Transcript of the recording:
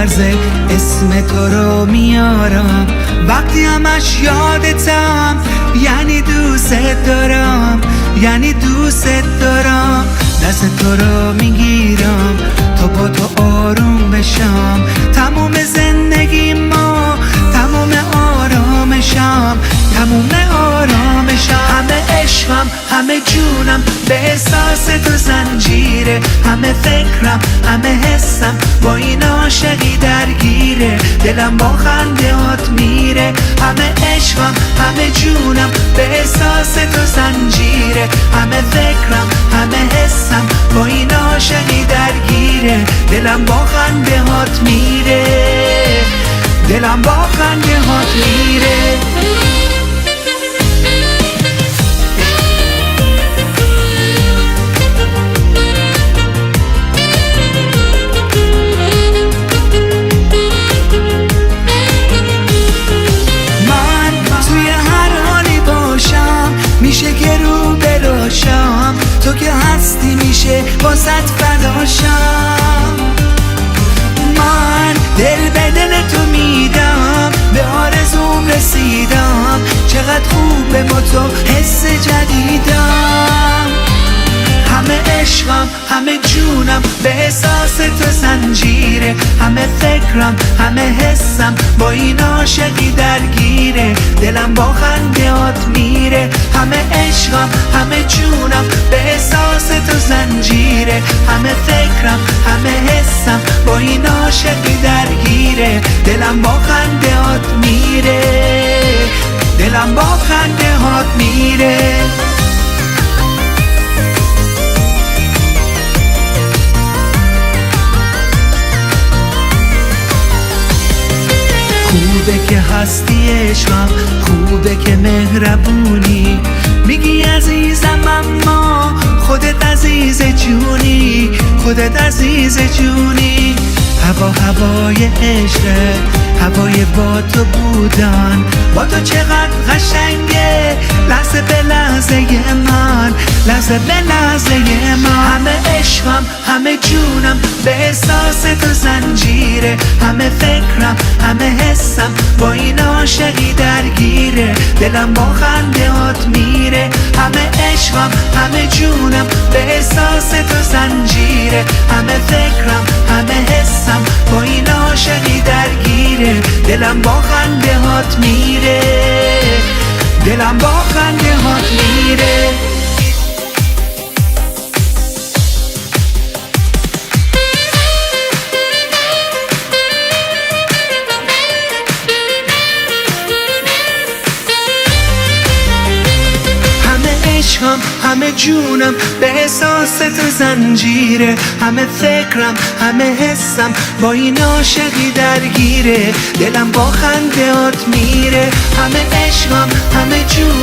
میلرزه اسم تو رو میارم، وقتی همش یادتم یعنی دوست دارم، یعنی دوست دارم. دست تو رو میگیرم تا با تو آروم بشم، تموم زندگی ما تموم آرامشم، تموم آرامشم. همه عشقم همه جونم به احساس تو زنجیره، همه فکرم همه حسم با این عاشقی درگیره، دلم با خندهات میره. همه عشقم همه جونم به احساس تو زنجیره، همه فکرم همه حسم با این عاشقی درگیره، دلم با خندهات میره، دلم با خندهات میره. میشه که رو براشم، تو که هستی میشه واسط فداشم. من دل به دل تو میدم، به آرزوم رسیدم، چقدر خوبه با تو حس جدیدم. همه عشقم همه جونم به احساس تو زنجیره، همه فکرم همه حسم با این عاشقی درگیره، دلم با خندهات میره. همه عشقم همه جونم به احساس تو زنجیره، همه فکرم همه حسم با این عاشقی درگیره، دلم با خندهات میره، دلم با خندهات میره. خوبه که هستی عشقم، خوبه که مهربونی، میگی عزیزم اما خودت عزیز جونی، خودت عزیز جونی. هوای عشقه، هوای با تو بودن، با تو چقدر قشنگه، لحظه به لحظه من، لحظه به لحظه من. همه عشقم همه جونم به احساس تو زنجیره، همه فکرم همه حسم با این عاشقی درگیره، دلم با خندهات میره. همه عشقم همه جونم به احساس تو زنجیره، همه فکرم همه حسم با این عاشقی درگیره، دلم با خندهات میره، دلم با خندهات میره. عشقم همه جونم به احساس تو زنجیره، همه فکرم همه حسم با این عاشقی درگیره، دلم با خندهات میره. همه عشقم همه جونم